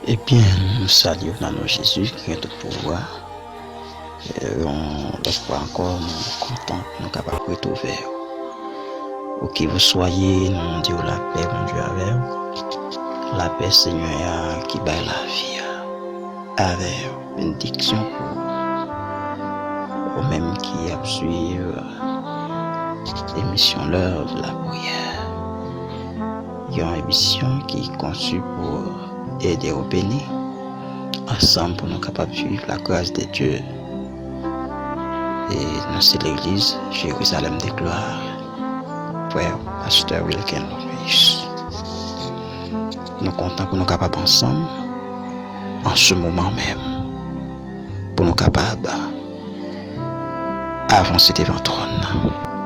Eh bien, nous saluons dans nos Jésus qui est de pouvoir. Une fois encore, nous sommes contents, nous sommes capables de retrouver. Où que vous soyez, nous disons la paix, mon Dieu, avec vous. La paix, Seigneur, qui bat la vie. Avec bénédiction pour vous-même qui a suivi l'émission L'heure de la prière. Il y a une émission qui est conçue pour aider au béni. Ensemble, pour nous capables de vivre la grâce de Dieu. Et nous, c'est l'église Jérusalem des Gloires. Frère, pasteur Wilken Loris. Nous comptons pour nous capables ensemble, en ce moment même, pour nous capables avancer devant le trône.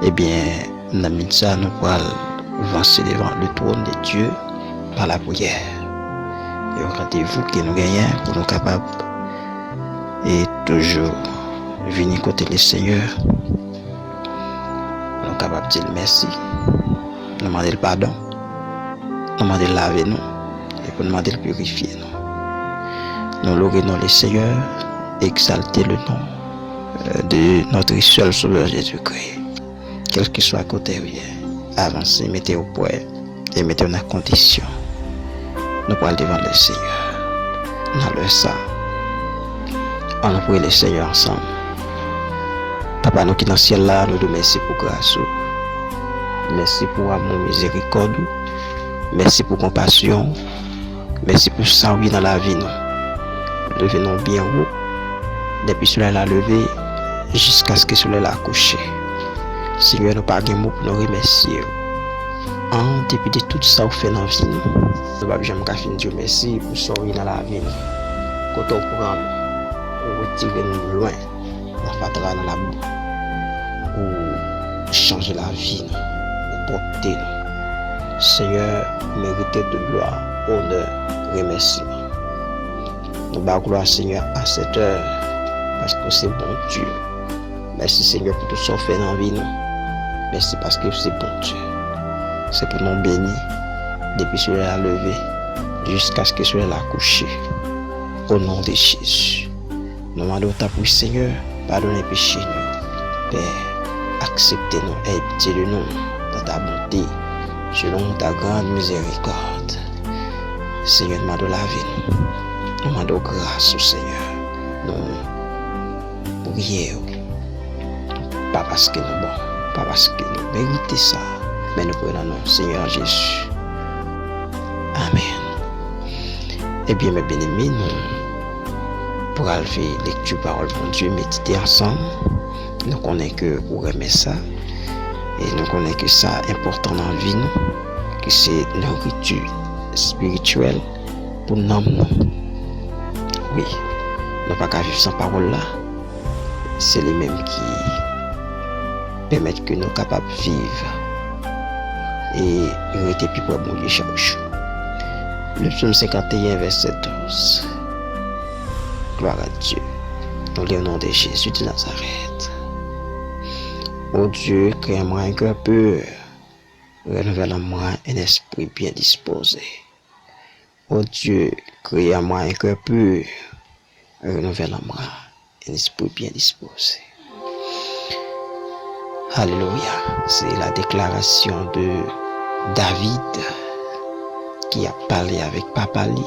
Eh bien, dans le ça, nous allons avancer devant le trône de Dieu par la prière. Et au rendez-vous que nous gagnons pour nous capables et toujours venir côté le Seigneur. Nous sommes capables de dire merci, nous demander le pardon, nous demander de laver nous et pour nous demander de purifier nous. Nous louons le Seigneur, exalter le nom de notre seul Sauveur Jésus-Christ. Quel que soit côté, avancez, mettez au point et mettez en condition. Nous parlons devant le Seigneur. Dans le sang. On a prié le Seigneur ensemble. Papa, nous qui dans le ciel là, nous te remercions pour grâce. Merci pour amour, miséricorde. Merci pour compassion. Merci pour ça, oui, dans la vie. Nous levons bien haut. Depuis cela l'a levé, jusqu'à ce que cela l'a couché. Seigneur, nous pas de mots pour nous remercier. En dépit de tout ça, vous faites dans la vie. Nous ne pouvons jamais Dieu merci pour ça, oui, dans la vie. Quand on prend, on retire nous loin, on va dans la boue. Pour changer la vie, pour porter nous. Seigneur, méritez de gloire, honneur, remerciement. Nous bas gloire Seigneur à cette heure, parce que c'est bon Dieu. Merci Seigneur pour tout ce que fait dans la vie. Merci parce que c'est bon Dieu. C'est pour nous bénir, depuis cela a levé, jusqu'à ce que cela a couché. Au nom de Jésus. Nous demandons ta pour Seigneur, pardonnez les péchés nous. Père, acceptez-nous et pitié-nous dans ta bonté, selon ta grande miséricorde. Seigneur, nous demandons la vie. Nous demandons grâce au Seigneur. Nous prions. Pas parce que nous sommes bons, pas parce que nous méritons ça, mais nous prions dans le Seigneur Jésus. Amen. Eh bien, mes bien-aimés, nous pourrons faire lecture parole de Dieu, méditer ensemble. Nous connaissons que vous aimez ça. Et nous connaissons que ça est important dans la vie, que c'est une nourriture spirituelle pour nous. Oui, nous ne pouvons pas vivre sans parole là. C'est les mêmes qui permettent que nous sommes capables de vivre et rester plus pour bon Dieu chaque jour. Le psaume 51, verset 12. Gloire à Dieu. Dans le nom de Jésus de Nazareth. Ô Dieu, crée-moi un cœur pur, renouvelle en moi un esprit bien disposé. Ô Dieu, crée-moi un cœur pur, renouvelle en moi un esprit bien disposé. Alléluia. C'est la déclaration de David qui a parlé avec Papa Li,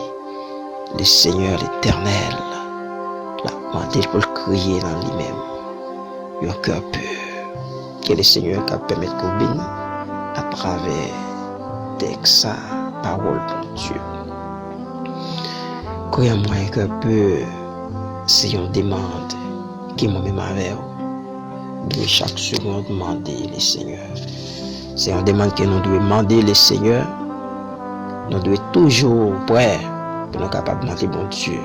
le Seigneur l'Éternel, l'a demandé pour le crier dans lui-même. Un cœur pur. Que le Seigneur qui permet de nous bénir à travers sa parole pour Dieu. Croyez-moi un cœur pur, c'est une demande qui m'a même avec vous. Chaque seconde demander le Seigneur. C'est une demande que nous devons demander le Seigneur. Nous devons toujours prêts pour nous capables de demander bon Dieu.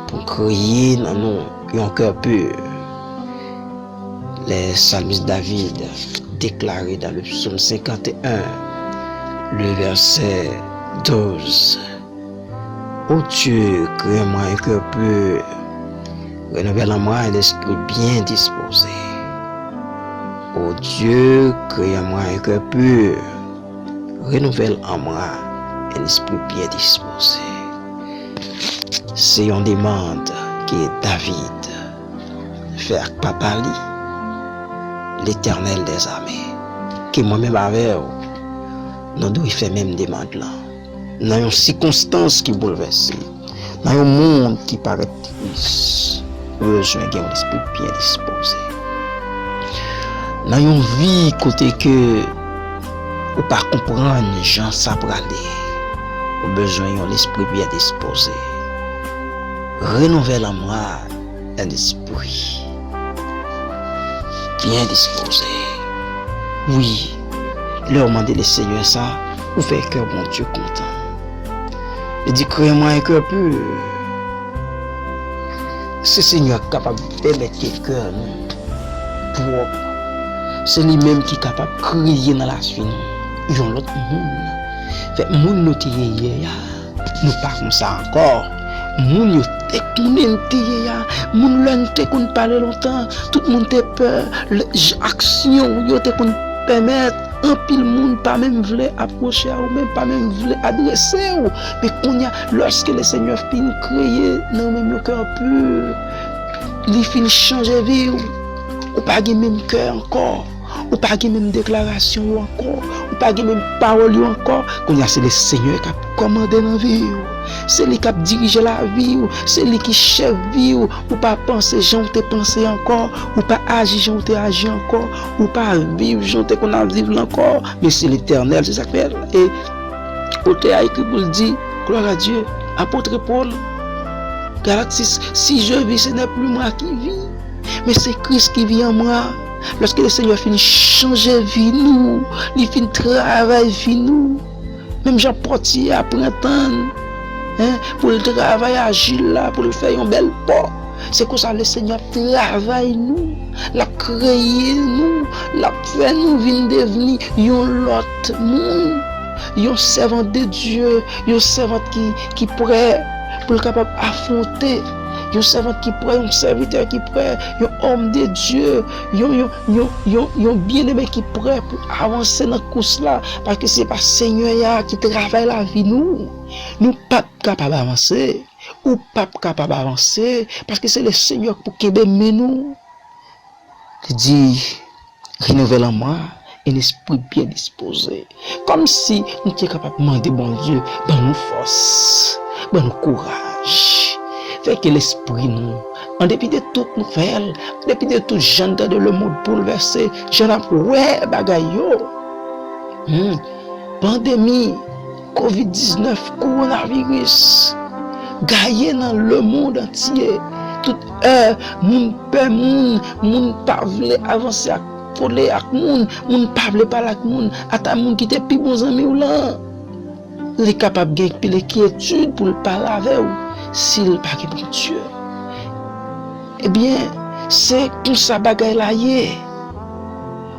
Pour crier dans nous un cœur pur. Les psalmistes David déclaré dans le psaume 51, le verset 12. Ô Dieu, crée-moi un cœur pur, renouvelle en moi un esprit bien disposé. Ô Dieu, crée-moi un cœur pur, renouvelle en moi un esprit bien disposé. c'est une demande que David fait à papa l'Éternel des armées, que moi-même avec nous devons faire même demande là. Dans une circonstance qui bouleverse, dans un monde qui paraît triste, besoin d'un esprit bien disposé. Dans une vie côté que ou pas comprendre gens ça pour aller, ou besoin d'un esprit bien disposé. Renouvelle en moi un esprit bien disposé. Oui, leur demander le Seigneur ça, ou faire cœur bon Dieu content. Il dit crée-moi un cœur pur. Ce Seigneur est capable de permettre quelqu'un propre. C'est lui-même qui est capable de créer dans la vie. Il y a l'autre monde. Fait monde nous hier, nous pas comme ça encore. Moun yo te konnen tiye ya, moun lan te kon parler longtemps, tout monde te peur, action yo te kon permettre un pile monde pas même voulait approcher ou même pas même voulait adresser ou mais qu'on y a lorsque le Seigneur fin créer dans même cœur pur, il fin changer vie ou pas même cœur encore. Ou pas de même déclaration encore, ou pas de même parole encore, qu'on y a c'est le Seigneur qui a commandé dans la vie. C'est lui qui a dirigé la vie, c'est lui qui chef vie, ou pas penser j'en te penser encore, ou pas agir j'en te agir encore, ou pas vivre j'en te qu'on a vivre encore, mais c'est l'Éternel, c'est ça que fait. Et côté a écrit pour le dire, gloire à Dieu, apôtre Paul, Galates 6, si je vis, ce n'est plus moi qui vis, mais c'est Christ qui vit en moi. Lorsque le Seigneur finit changer vie nous, il finit travailler vie nous, même Jean Portier à printemps, pour le travail agir là, pour le faire une belle porte. C'est comme ça le Seigneur travaille nous, l'a créé nous, l'a fait nous venir devenir un autre monde, un servant de Dieu, un servant qui prêt pour le capable affronter. Un servant qui prêt, un serviteur qui prêt, un homme de Dieu, un bien-aimé qui prêt pour avancer dans la course là. Parce que c'est pas Seigneur qui travaille la vie nous. Nous pas capables d'avancer. Ou pas capables d'avancer. Parce que c'est le Seigneur pour qui aime nous. Il dit, renouvelle en moi un esprit bien disposé. Comme si nous étions capables de demander bon Dieu, dans nos forces, dans nos courage. Fait que l'esprit nous, en dépit de toutes nouvelles, en dépit de tout genre de le monde bouleversé, j'en ai ouais bagay yo. Pandémie, COVID-19, coronavirus, gaillé dans le monde entier. Toute heure, moun pe moun pas vle avancer à coller avec moun pas vle parler avec moun, ata moun qui te pi bon ami ou là. Il est capable de gagner l'inquiétude pour le parler avec vous. S'il pas que bon Dieu, eh bien, c'est tout ça bagaille là yé.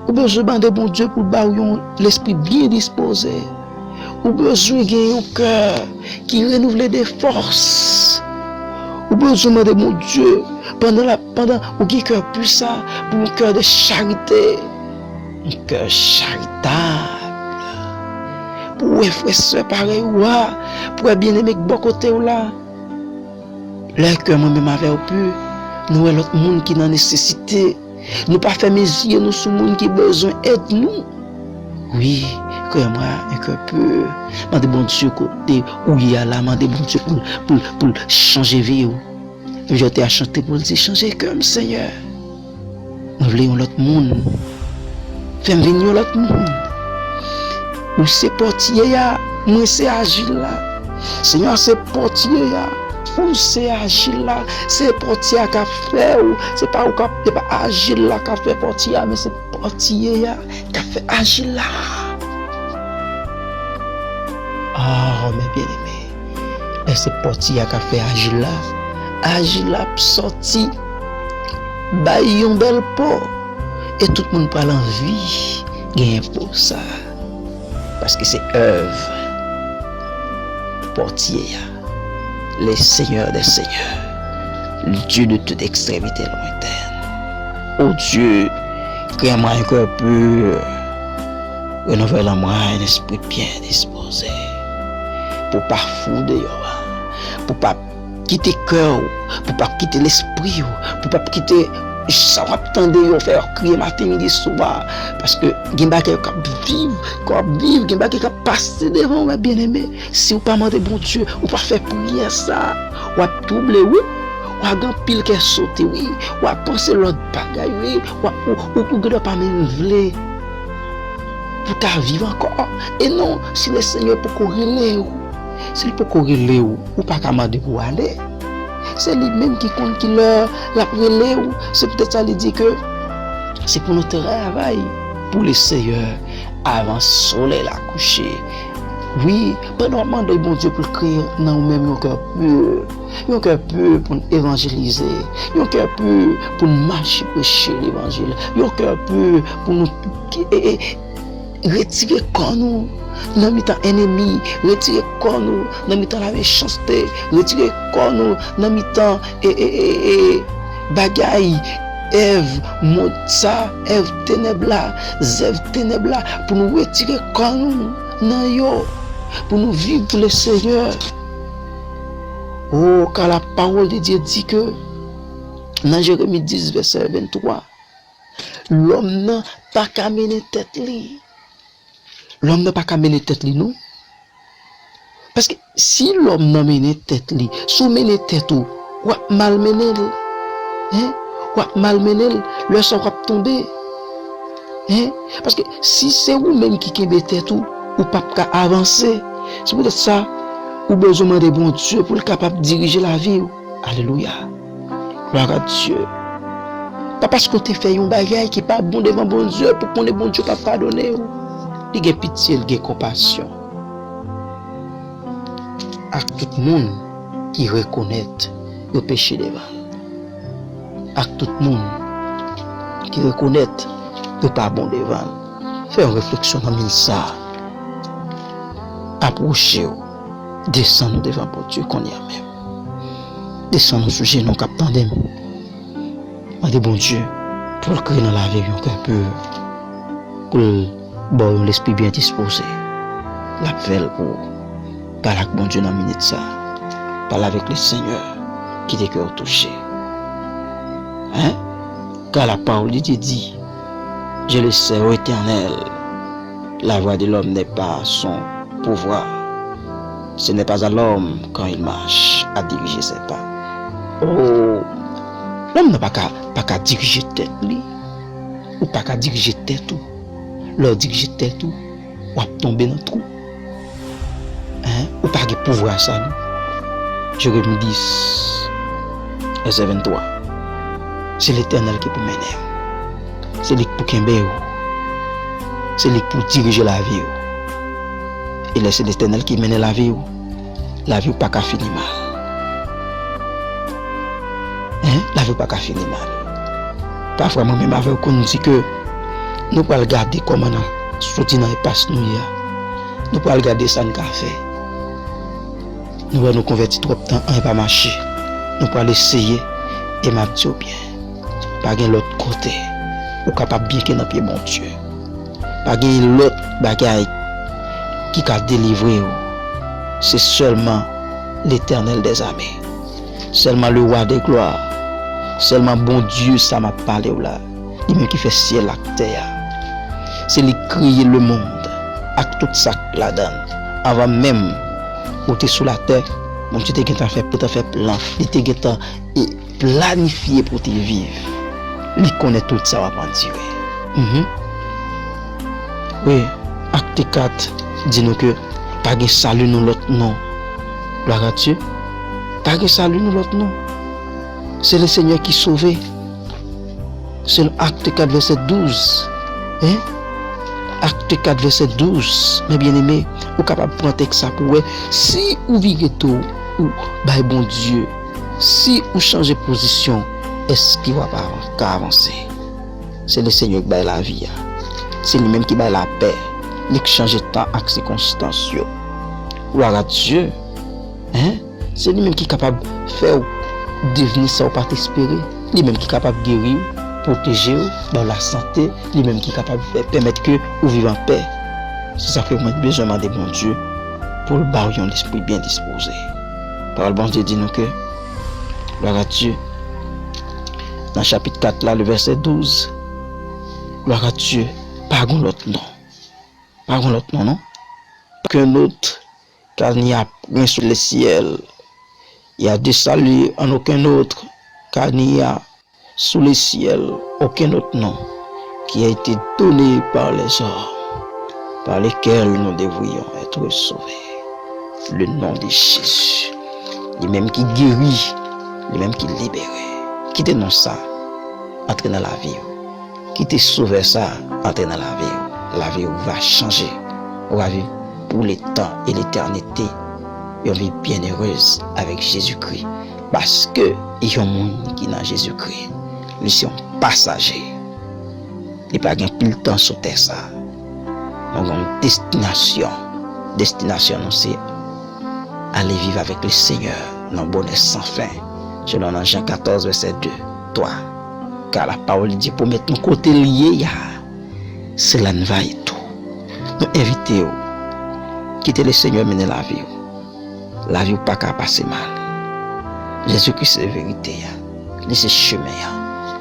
Ou besoin de bon Dieu pour bailler l'esprit bien disposé. Ou besoin de un cœur qui renouvelle des forces. Ou besoin de mon Dieu pendant ou qui cœur puissant pour un cœur de charité, un cœur charitable. Pour frère soeur pareil ou pour bien aimer bon côté ou là. Là que moi-même avec pu, nous et l'autre monde qui n'a nécessité, nous pas faire mes yeux nous sur monde qui besoin aide nous. Oui, que moi et que peu, mandez bon Dieu côté où il y a là, mandez bon Dieu pour changer vie. Je t'ai à chanter pour dire changer comme Seigneur. Nous voulons l'autre monde, faire venir l'autre monde. Ou c'est portier là, moi c'est agir là. Seigneur c'est portier là. Ou c'est agir là, c'est portier qui a fait, ou c'est pas agir là qui a fait portier, mais c'est portier qui a fait agir là. Oh, mais bien aimé, et c'est portier qui a fait agir là, sorti, bailler une belle peau, et tout le monde prend l'envie, gagne pour ça, parce que c'est œuvre, portier. Le Seigneur des Seigneurs, le Dieu de toute extrémité lointaine. Oh Dieu, crée-moi un cœur pur, renouvelle en moi un esprit bien disposé, pour pas fouder, pour pas quitter cœur, pour pas quitter l'esprit, pour pas quitter ça va attendre yo faire crier matin midi soir parce que Gimba qui vivre Gimba qui passer devant ma bien-aimé si ou pas demander bon Dieu ou pas faire prière ça ou trouble oui ou a grand pile qui sauter oui ou a penser l'autre bagaille oui ou pas même vle pour ta vivre encore et non si le Seigneur peut corriger s'il peut corriger ou pas commander pour aller. C'est lui-même qui compte qui leur la relève. C'est peut-être ça lui dit que c'est pour notre travail, pour le Seigneur, avant le soleil la coucher. Oui, pendant demander bon Dieu pour créer dans nous-mêmes un cœur pur pour évangéliser, un cœur pur pour marcher prêcher l'évangile, un cœur pur pour nous retirer comme nous. Dans mi-temps ennemi, retirer corps nous, dans mi-temps la méchanceté, retirer corps nous, dans mi-temps bagaille, Ève, Motsa, Ève ténébla, Zève ténébla, pour nous retirer corps nous, dans yo, pour nous vivre pour le Seigneur. Oh, car la parole de Dieu dit que, dans Jérémie 10, verset 23, l'homme n'a pas qu'à mener tête li. L'homme n'a pas qu'à mener tête li, non? Parce que si l'homme n'a mené tête li, sous mené tête ou mal mené, hein? Ou mal mené, le sang va tomber. Hein? Parce que si c'est vous-même qui kembe tête ou pas qu'à avancer, c'est peut-être ça, ou besoin de bon Dieu pour être capable de diriger la vie. Alléluia. Gloire à Dieu. Pas parce que tu fais un bagage qui n'est pas bon devant bon Dieu pour qu'on ait bon Dieu pas pardonner. Il y a pitié, il y a compassion. À tout le monde qui reconnaît le péché devant. À tout le monde qui reconnaît le pas bon devant. Fais une réflexion dans ça. Approchez-vous. Descendez devant pour Dieu qu'on y a même. Descendez sous genoux cap tandem. Demandez bon Dieu pour le créer dans la vie un cœur pur. Pour bon l'esprit bien disposé. L'appel pour parler avec bon Dieu dans la minute ça. Parler avec le Seigneur qui te cœur touché. Hein? Car la parole de Dieu dit, je le sais, ô Éternel, la voix de l'homme n'est pas son pouvoir. Ce n'est pas à l'homme quand il marche à diriger ses pas. Oh, l'homme n'a pas qu'à diriger tête lui, ou pas qu'à diriger tête tout. Leur diriger tête tout, ou à tomber dans le trou. Hein? Ou pas de pouvoir ça. Non? Jérémie 10, verset 23. C'est l'Éternel qui peut mener. C'est lui pour kembe. C'est lui pour diriger la vie. Et c'est l'Éternel qui mène la vie. La vie pas qu'à finir mal. Hein? La vie pas qu'à finir mal. Parfois moi-même avec qu'on dit que nous pouvons regarder comment on a sorti dans les passes nous. Nous pouvons regarder ça nous a fait. Nous pouvons nous convertir trop de temps et pas marcher. Nous pouvons essayer et m'abdier bien. Pas de l'autre côté. Ou capable bien que dans pied bon Dieu. Pas de l'autre bagaille qui a délivré. C'est seulement l'Éternel des armées. Seulement le roi des gloires. Seulement bon Dieu ça m'a parlé là. Il même qui fait ciel et terre. C'est lui créer le monde avec tout ça la donne. Avant même où tu es sous la terre, bon Dieu t'a fait pour te faire plan. Il t'a planifié pour te vivre. Il connaît tout ça va pas dire. Oui, acte 4 dit nous que pas de salut nous l'autre nom. Gloire à Dieu. Pas de salut nous l'autre nom. C'est le Seigneur qui sauve. C'est l'acte 4 verset 12. Hein? Acte 4 verset 12. Mes bien-aimés, vous êtes capable de prendre ça pour vous. Si vous vivez tout, ou bah bon Dieu, si vous changez de position, est-ce qu'il va pas avancer? C'est le Seigneur qui bat la vie. C'est lui-même qui bat la paix. Il change de temps avec ses circonstances. Gloire à Dieu. Hein? C'est lui-même qui est capable de faire devenir ça ou pas t'espérer. Lui-même qui est capable de guérir, protéger dans la santé. Lui-même qui est capable de permettre que vous vivez en paix. C'est ça que vous avez besoin de bon Dieu pour le barillon l'esprit bien disposé. Par le bon Dieu dit nous que Gloire à Dieu. Dans chapitre 4, là, le verset 12. Gloire à Dieu. Pas l'autre nom. Pas l'autre nom, non? Qu'un autre, car il n'y a rien sur le ciel. Il y a des saluts en aucun autre, car il n'y a sous le ciel aucun autre nom qui a été donné par les hommes, par lesquels nous devrions être sauvés. Le nom de Jésus. Lui-même qui guérit, lui-même qui libère. Qui te non ça, entre dans la vie. Qui te sauve ça, entre dans la vie. La vie va changer. On va vivre pour le temps et l'éternité. Et on vit bien heureuse avec Jésus-Christ. Parce que il y a un monde qui n'a Jésus-Christ. Nous sommes passagers. Il n'y a pas plus de temps sur terre ça. Nous avons une destination. Destination, c'est aller vivre avec le Seigneur dans le bonheur sans fin. Selon Jean 14, verset 2, 3. Car la parole dit pour mettre mon côté lié, cela ne va et tout. Nous invitons, quitter le Seigneur, mener la vie. La vie pas qu'à passer mal. Jésus-Christ c'est la vérité. C'est le chemin.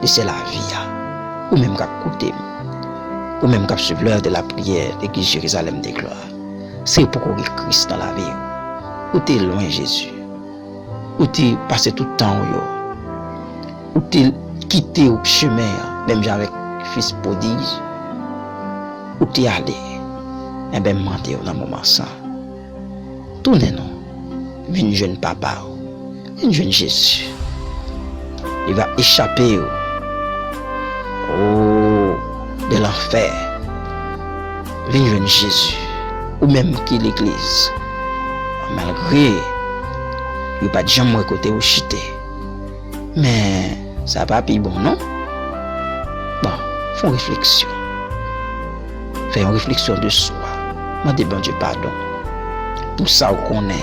C'est la vie. Ou même qu'à écouter. Ou même qu'à suivre l'heure de la prière de l'église Jérusalem des gloires. C'est pourquoi il y a Christ dans la vie. Ou tu es loin Jésus. Ou tu es passé tout le temps. Ou tu es quitté au chemin. Même avec fils prodige. Ou tu es allé. Et bien mentir dans le moment ça. Tournez-nous. Une jeune papa, une jeune Jésus. Il va échapper de l'enfer. Une jeune Jésus, ou même qui l'église. Malgré, il n'y a pas de gens à côté ou chité. Mais ça va pas bon, non? Bon, fais une réflexion. Fais une réflexion de soi. Demandez bon Dieu pardon. Pour ça, on connaît.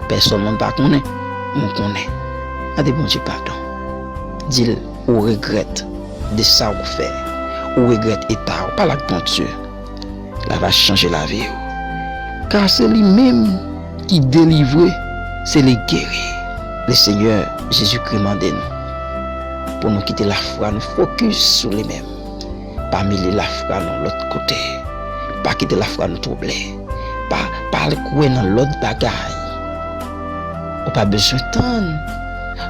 Personne ne pas connaît, on connaît. A des bon Dieu pardon. Dis ou regrette de ça ou fait. Ou regrette état ou pas la bon Dieu. Là va changer la vie. Car c'est lui-même qui délivre, c'est les guérir. Le Seigneur Jésus-Christ m'a dit nous. Pour nous quitter la foi, nous focus sur lui-même. Pas mêler la foi dans l'autre côté. Pas quitter la foi nous troubler. Pas le couer dans l'autre bagaille. On pas besoin d'attendre.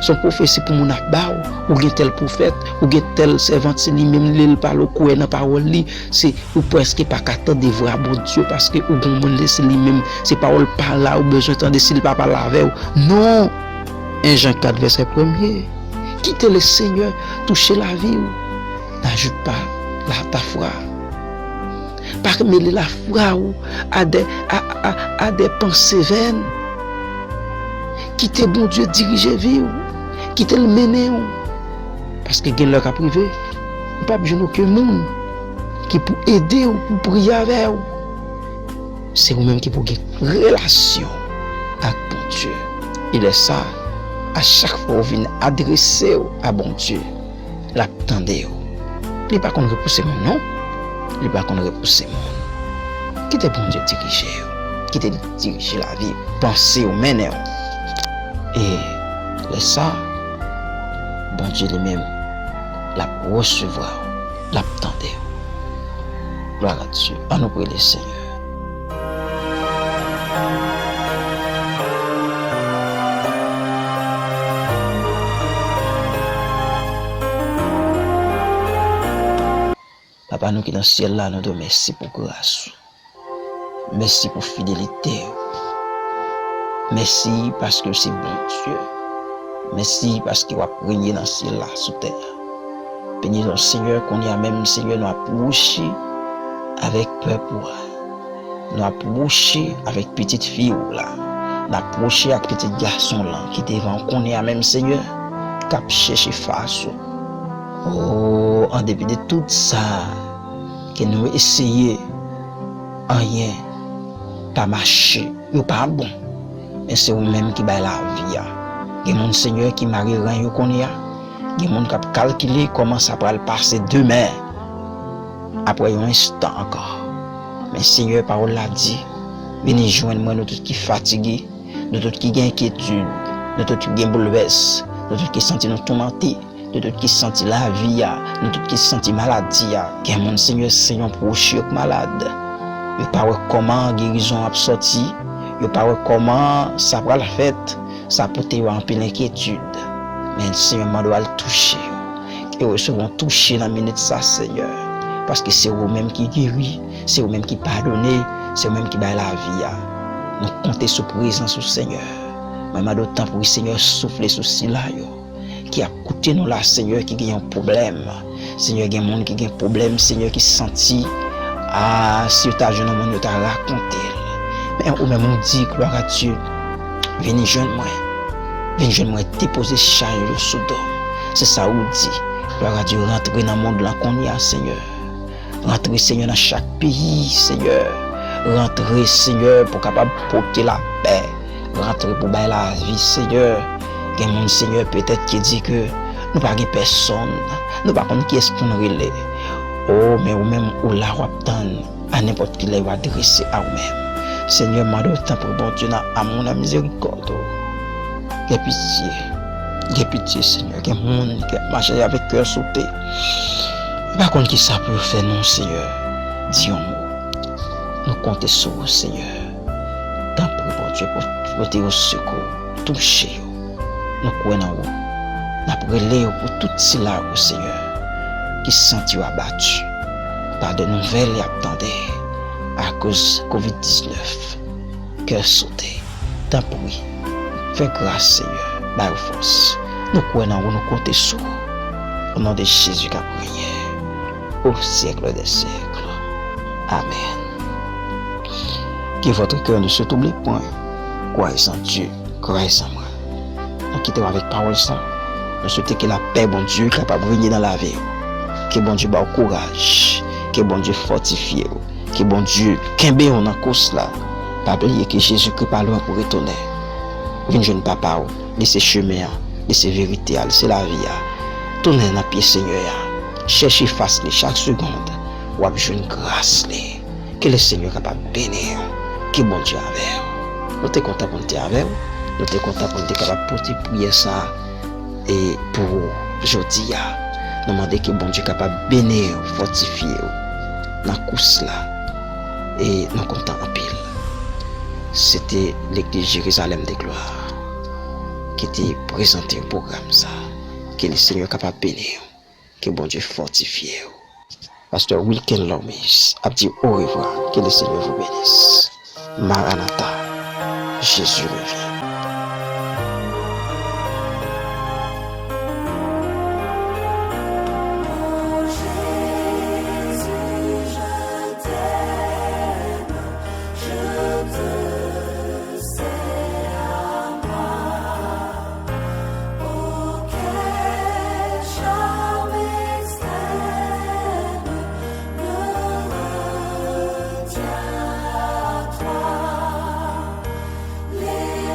Son prophétie pour mon abba ou bien tel prophète ou bien tel servant c'est lui-même il parle couer dans parole li c'est ou presque pas qu'attendre de voir bon Dieu parce que ou bon monde c'est lui-même c'est parole par là ou besoin d'attendre s'il pas parler avec non. 1 Jean 4 verset 1er. Quitter le Seigneur, toucher la vie n'ajoute pas ta foi. Pas mêler la foi à des pensées vaines. Quitter bon Dieu diriger vie quitter le mener parce que quelqu'un leur a privé pas besoin aucun monde qui pour aider ou pour prier avec vous. C'est vous même qui pour une relation avec bon Dieu. Il est ça à chaque fois vous venez adresser à bon Dieu l'attendez. Il pas qu'on repousser mon non, il pas qu'on repousser mon. Quitter bon Dieu diriger quitter diriger la vie penser au mener. Et ça, bon Dieu lui-même la recevoir, l'attendre. Gloire à Dieu. À nous prier le Seigneur. Papa, nous qui dans le ciel là, nous te merci pour grâce. Merci pour fidélité. Merci parce que c'est bon Dieu. Merci parce qu'il va régner dans le ciel là, sous terre. Bénis le Seigneur, qu'on y a même, Seigneur, nous approché avec peuple. Nous approché avec petite fille là. Nous approché avec petit garçon là, qui devant qu'on y a même, Seigneur, cap chercher face. Oh, en dépit de tout ça, que nous essayons, rien, pas marcher, ou pas bon. Mais c'est vous-même qui bat la vie. Il y a mon Seigneur qui marie rien qu'on y a. Il y a mon qui a calculé comment ça va passer demain. Après un instant encore. Mais Seigneur, parole l'a dit. Venez joindre moi, nous tous qui fatigués, nous tous qui ont inquiétude, nous tous qui ont bouleversé. nous tous qui senti nous tourmentés, nous tous qui senti la vie, nous tous qui senti maladie, que mon Seigneur Seigneur proche malade. Yo pas comment guérison a sorti, yo pas comment ça va la fête, ça porte en pleine inquiétude. Mais Seigneur m'a doit le toucher. Et vous seront touchés dans la minute ça Seigneur. Parce que c'est vous-même qui guérit, c'est vous-même qui pardonnez, c'est vous-même qui baille la vie. Nous comptons sur présence du Seigneur. Mais d'autant pour le Seigneur souffler sur cela qui a coûté nous là Seigneur qui a un problème. Seigneur il y a un monde qui a un problème, Seigneur qui senti si tu as jeune monde t'a raconté. Mais ou même on dit gloire à Dieu. Venez jeune moi déposer charge sur toi. C'est ça où dit gloire à Dieu rentrer dans le monde là qu'on y a Seigneur. Rentrer Seigneur dans chaque pays Seigneur. Rentrer Seigneur pour capable porter la paix. Rentrer pour bailler la vie Seigneur. Il y a mon Seigneur peut-être qui dit que nous pas personne, nous pas connaître qui est-ce qu'on relève. Oh mais ou même ou la attendre à n'importe qui les va adresser à vous-même. Seigneur m'a donné temps pour bon Dieu à mon miséricorde. Qu'il pitié Seigneur, qu'il monde qui marche avec cœur sauté. Pas contre qui ça peut faire non Seigneur. Dis-nous. Nous comptons sur vous Seigneur. Tant pour bon Dieu pour te au secours, toucher. Nous croyons en vous. Nous prions pour tout cela au Seigneur qui se sentent abattus par de nouvelles et attendaient à cause Covid-19. Cœur sauté. Tant pour lui. Fais grâce Seigneur. Par force. Nous croyons en vous, nous comptons sur vous. Au nom de Jésus qui a prié. Au siècle des siècles. Amen. Que votre cœur ne se trouble point. Croyez en Dieu, croyez en moi. Nous quittons avec parole ça. Nous souhaitons que la paix, bon Dieu, capable de venir dans la vie. Que bon Dieu ait courage. Que bon Dieu fortifie. Que bon Dieu, qu'embé on en course là. Pas oublier que Jésus-Christ pas loin pour retourner. Une jeune papa, laissez chemin, laissez vérité, laissez la vie. Tournez dans pied Seigneur. Cherchez face chaque seconde. Ou avez une grâce. Que le Seigneur capable de bénir. Que bon Dieu avec. Nous sommes contents pour nous avec. Nous sommes contents pour nous capable de porter prier ça. Et pour aujourd'hui, nous demandons que bon Dieu capable de bénir, fortifier dans la course là. Et nous sommes contents en pile. C'était l'église Jérusalem de gloire qui était présenté au programme ça. Que le Seigneur capable de bénir. Que bon Dieu fortifie. Pasteur Wilken Lomis a dit au revoir. Que le Seigneur vous bénisse. Maranatha. Jésus revient. Tiens à toi, les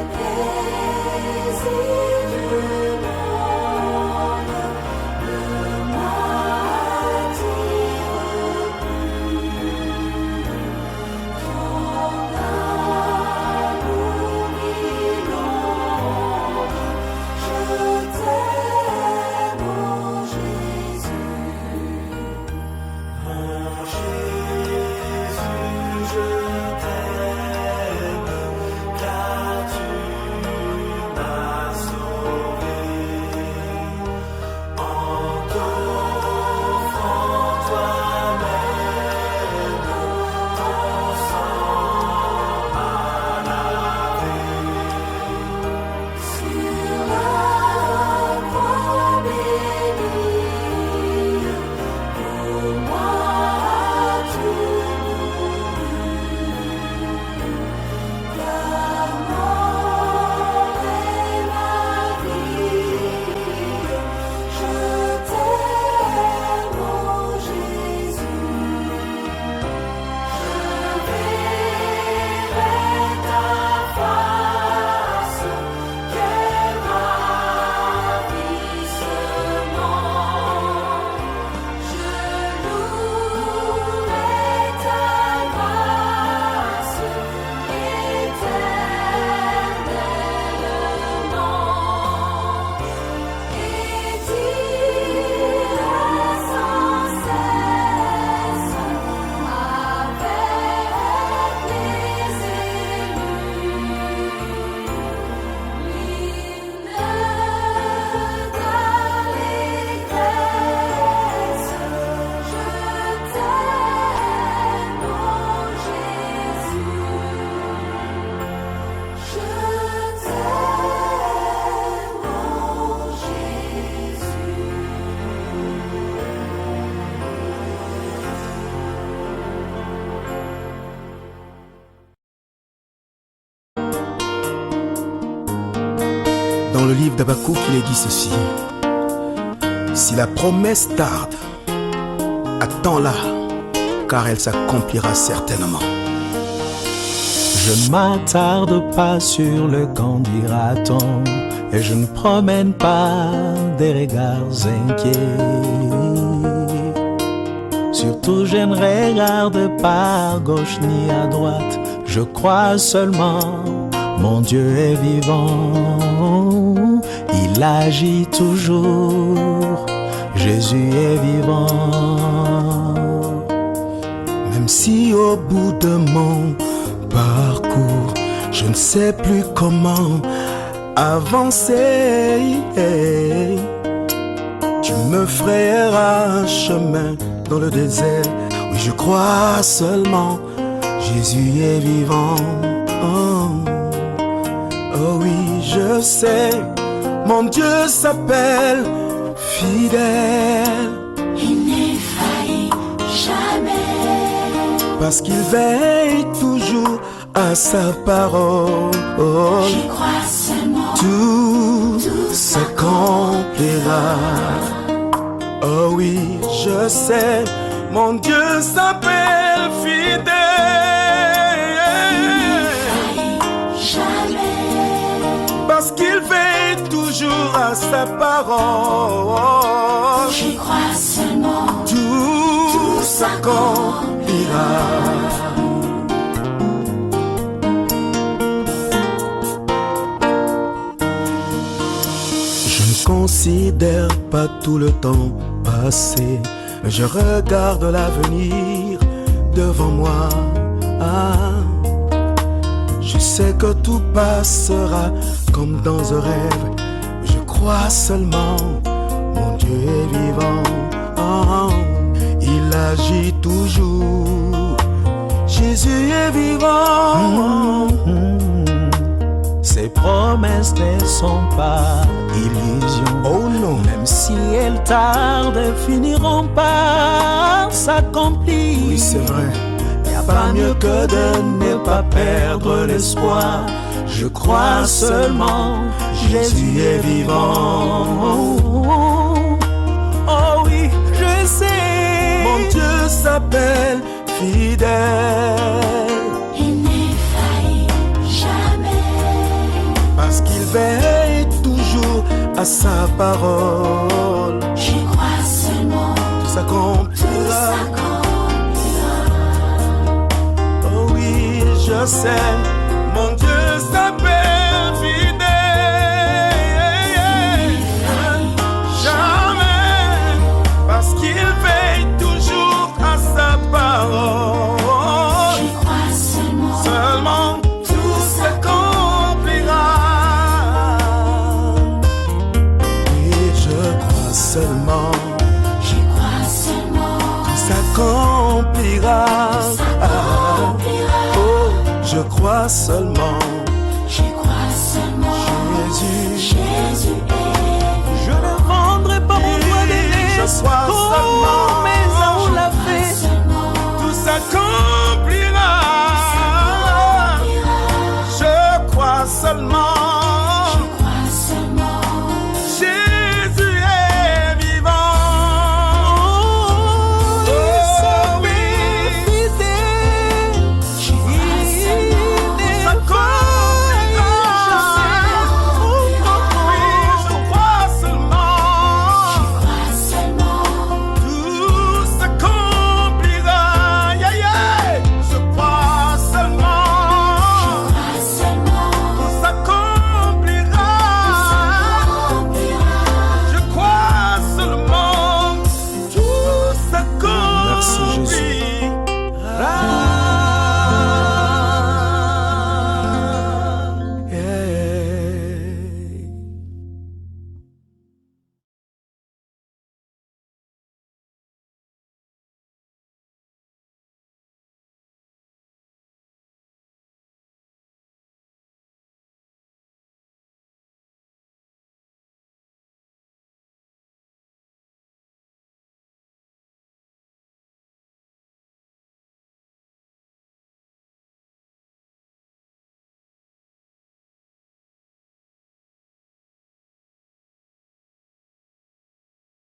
livre d'Habakkuk, il est dit ceci: si la promesse tarde, attends-la, car elle s'accomplira certainement. Je m'attarde pas sur le camp, dira-t-on, et je ne promène pas des regards inquiets. Surtout je ne regarde pas à gauche ni à droite, je crois seulement, mon Dieu est vivant, il agit toujours, Jésus est vivant. Même si au bout de mon parcours, je ne sais plus comment avancer, tu me frayeras un chemin dans le désert. Oui, je crois seulement, Jésus est vivant. Oh, oh oui, je sais, mon Dieu s'appelle fidèle. Il n'est failli jamais, parce qu'il veille toujours à sa parole. j'y crois seulement, Tout s'accomplira. Oh oui, je sais, mon Dieu s'appelle fidèle. jamais, Parce qu'il veille toujours à sa parole. j'y crois seulement, Tout s'accomplira. Je ne considère pas tout le temps passé, mais je regarde l'avenir devant moi. Ah, je sais que tout passera comme dans un rêve. Je crois seulement, mon Dieu est vivant. Ah, il agit toujours, Jésus est vivant. Ses promesses ne sont pas illusions. Oh non, Même si elles tardent, finiront par s'accomplir. oui c'est vrai. Y a pas mieux que de ne pas perdre l'espoir. Je crois seulement, Jésus est vivant. Oh oui, je sais, Mon Dieu s'appelle fidèle. il n'est failli jamais, Parce qu'il veille toujours à sa parole. j'y crois seulement, Tout s'accomplira. Oh oui, je sais, mon Dieu s'appelle fidèle. Jamais, parce qu'il veille toujours à sa parole. j'y crois seulement, Seulement tout s'accomplira. Oui, je crois seulement, j'y crois seulement, tout s'accomplira. s'accomplira, Oh, je crois seulement, j'y crois seulement, Jésus. Jésus est, je ne vendrai pas mon droit Je d'aîné. crois seulement.